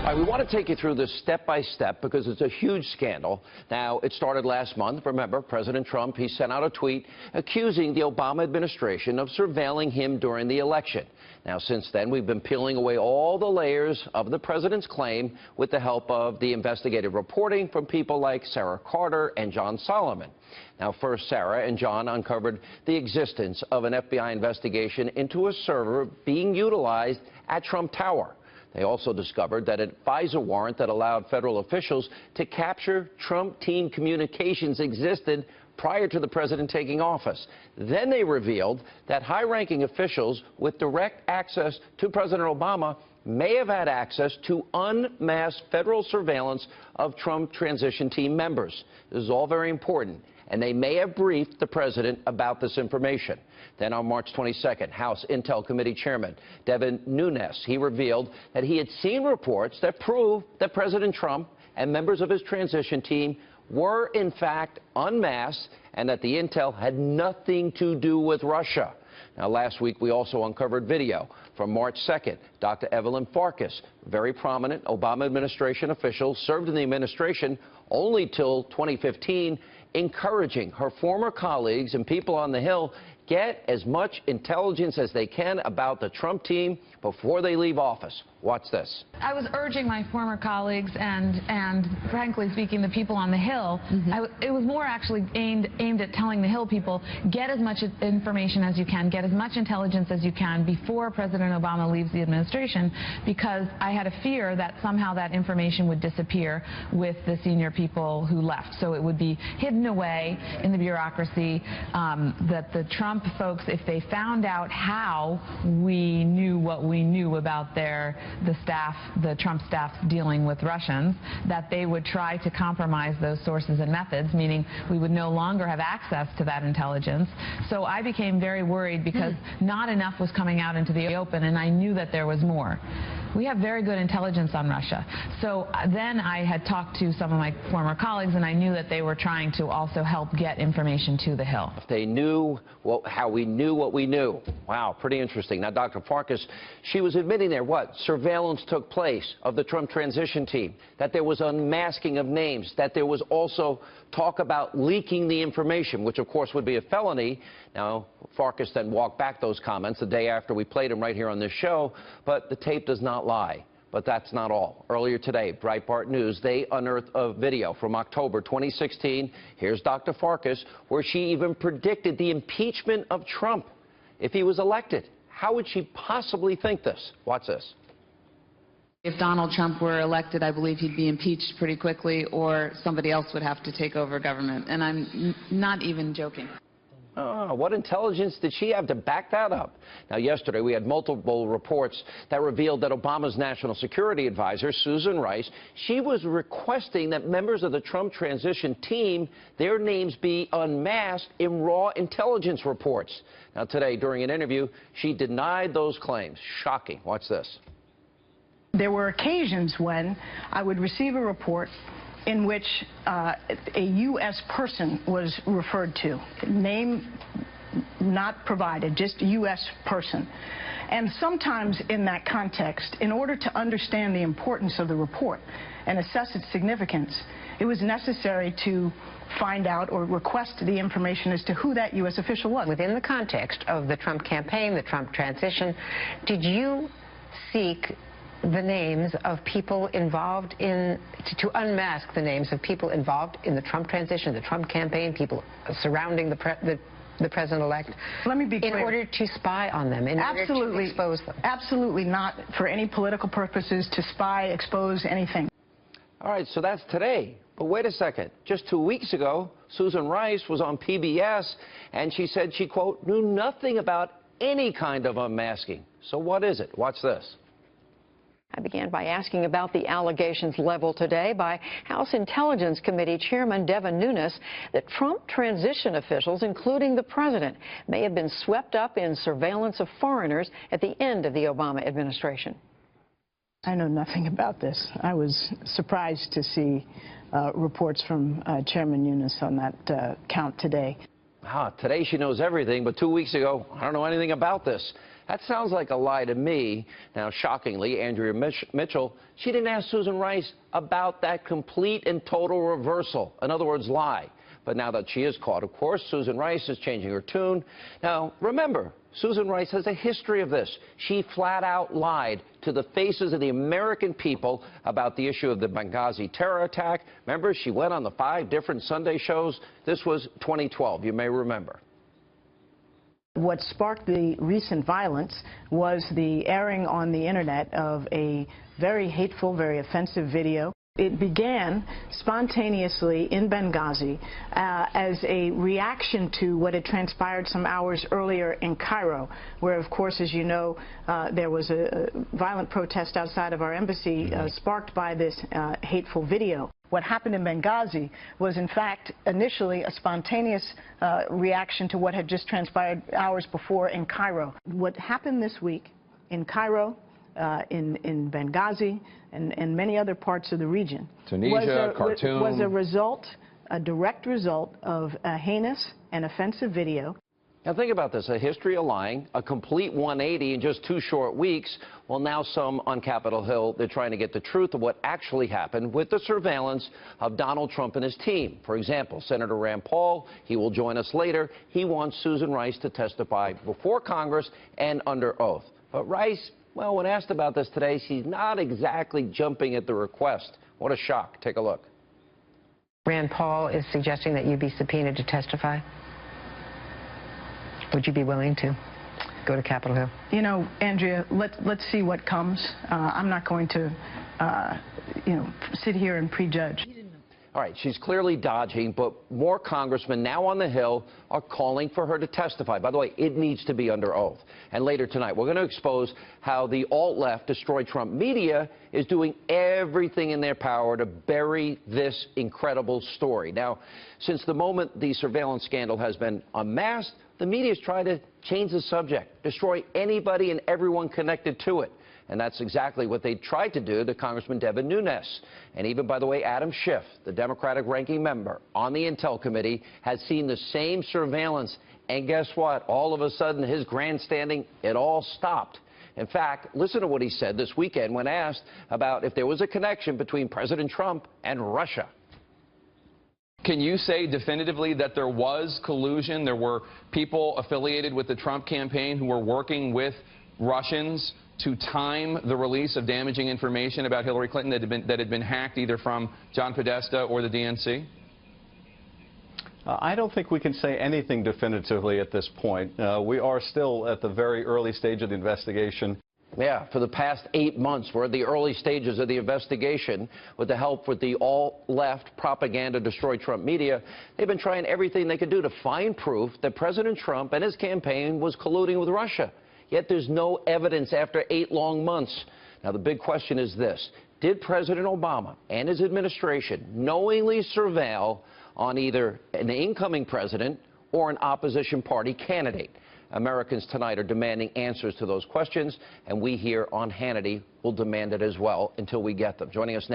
All right, we want to take you through this step by step because it's a huge scandal. Now, it started last month. Remember, President Trump, he sent out a tweet accusing the Obama administration of surveilling him during the election. Now, since then, we've been peeling away all the layers of the president's claim with the help of the investigative reporting from people like Sarah Carter and John Solomon. Now, first, Sarah and John uncovered the existence of an FBI investigation into a server being utilized at Trump Tower. They also discovered that a FISA warrant that allowed federal officials to capture Trump team communications existed prior to the president taking office. Then they revealed that high-ranking officials with direct access to President Obama may have had access to unmasked federal surveillance of Trump transition team members. This is all very important, and they may have briefed the president about this information. Then on March 22nd, House Intel Committee Chairman Devin Nunes, he revealed that he had seen reports that prove that President Trump and members of his transition team were in fact unmasked and that the intel had nothing to do with Russia. Now, last week, we also uncovered video from March 2nd. Dr. EVELYN FARKAS, very prominent Obama administration official, served in the administration only till 2015, encouraging her former colleagues and people on the Hill get as much intelligence as they can about the Trump team before they leave office. Watch this. I was urging my former colleagues and frankly speaking, the people on the Hill, it was more actually aimed at telling the Hill people, get as much information as you can, get as much intelligence as you can before President Obama leaves the administration, because I had a fear that somehow that information would disappear with the senior people who left. So it would be hidden away in the bureaucracy, that the Trump folks, if they found out how we knew what we knew about the Trump staff dealing with Russians, that they would try to compromise those sources and methods, meaning we would no longer have access to that intelligence. So I became very worried because not enough was coming out into the open, and I knew that there was more. We have very good intelligence on Russia. So then I had talked to some of my former colleagues, and I knew that they were trying to also help get information to the Hill. They knew how we knew what we knew. Wow, pretty interesting. Now, Dr. Farkas, she was admitting there what? Surveillance took place of the Trump transition team, that there was unmasking of names, that there was also talk about leaking the information, which of course would be a felony. Now, Farkas then walked back those comments the day after we played them right here on this show, but the tape does not lie. But that's not all. Earlier today, Breitbart News, they unearthed a video from October 2016. Here's Dr. Farkas, where she even predicted the impeachment of Trump if he was elected. How would she possibly think this? Watch this. If Donald Trump were elected, I believe he'd be impeached pretty quickly, or somebody else would have to take over government. And I'm not even joking. Oh, what intelligence did she have to back that up? Now, yesterday, we had multiple reports that revealed that Obama's national security advisor, Susan Rice, she was requesting that members of the Trump transition team, their names be unmasked in raw intelligence reports. Now, today, during an interview, she denied those claims. Shocking. Watch this. There were occasions when I would receive a report in which a U.S. person was referred to, name not provided, just U.S. person. And sometimes in that context, in order to understand the importance of the report and assess its significance, it was necessary to find out or request the information as to who that U.S. official was. Within the context of the Trump campaign, the Trump transition, did you seek the names of people involved in, to unmask the names of people involved in the Trump transition, the Trump campaign, people surrounding the president-elect? Let me be clear. In order to spy on them, in order to expose them? Absolutely not for any political purposes, to spy, expose, anything. All right, so that's today. But wait a second. Just 2 weeks ago, Susan Rice was on PBS, and she said she, quote, knew nothing about any kind of unmasking. So what is it? Watch this. I began by asking about the allegations leveled today by House Intelligence Committee Chairman Devin Nunes that Trump transition officials, including the president, may have been swept up in surveillance of foreigners at the end of the Obama administration. I know nothing about this. I was surprised to see reports from Chairman Nunes on that count today. Today she knows everything, but 2 weeks ago, I don't know anything about this. That sounds like a lie to me. Now, shockingly, Andrea Mitchell, she didn't ask Susan Rice about that complete and total reversal. In other words, lie. But now that she is caught, of course, Susan Rice is changing her tune. Now, remember, Susan Rice has a history of this. She flat out lied to the faces of the American people about the issue of the Benghazi terror attack. Remember, she went on the 5 different Sunday shows. This was 2012, you may remember. What sparked the recent violence was the airing on the internet of a very hateful, very offensive video. It began spontaneously in Benghazi as a reaction to what had transpired some hours earlier in Cairo, where, of course, as you know, there was a violent protest outside of our embassy sparked by this hateful video. What happened in Benghazi was, in fact, initially a spontaneous reaction to what had just transpired hours before in Cairo. What happened this week in Cairo, in Benghazi, and many other parts of the region Tunisia, Khartoum, was a result, a direct result of a heinous and offensive video. Now think about this, a history of lying, a complete 180 in just 2 short weeks. Well, now some on Capitol Hill, they're trying to get the truth of what actually happened with the surveillance of Donald Trump and his team. For example, Senator Rand Paul, he will join us later. He wants Susan Rice to testify before Congress and under oath. But Rice, well, when asked about this today, she's not exactly jumping at the request. What a shock. Take a look. Rand Paul is suggesting that you be subpoenaed to testify. Would you be willing to go to Capitol Hill? You know, Andrea, let's see what comes. I'm not going to, sit here and prejudge. All right, she's clearly dodging, but more congressmen now on the Hill are calling for her to testify. By the way, it needs to be under oath. And later tonight, we're going to expose how the alt-left, Destroy Trump media, is doing everything in their power to bury this incredible story. Now, since the moment the surveillance scandal has been unmasked, the media's trying to change the subject, destroy anybody and everyone connected to it. And that's exactly what they tried to do to Congressman Devin Nunes. And even, by the way, Adam Schiff, the Democratic ranking member on the Intel Committee, has seen the same surveillance. And guess what? All of a sudden, his grandstanding, it all stopped. In fact, listen to what he said this weekend when asked about if there was a connection between President Trump and Russia. Can you say definitively that there was collusion? There were people affiliated with the Trump campaign who were working with Russians to time the release of damaging information about Hillary Clinton that had been hacked either from John Podesta or the DNC? I don't think we can say anything definitively at this point. We are still at the very early stage of the investigation. Yeah, for the past 8 months, we're at the early stages of the investigation with the help with the all-left propaganda Destroy Trump media. They've been trying everything they could do to find proof that President Trump and his campaign was colluding with Russia. Yet there's no evidence after 8 long months. Now, the big question is this. Did President Obama and his administration knowingly surveil on either an incoming president or an opposition party candidate? Americans tonight are demanding answers to those questions, and we here on Hannity will demand it as well until we get them. Joining us now.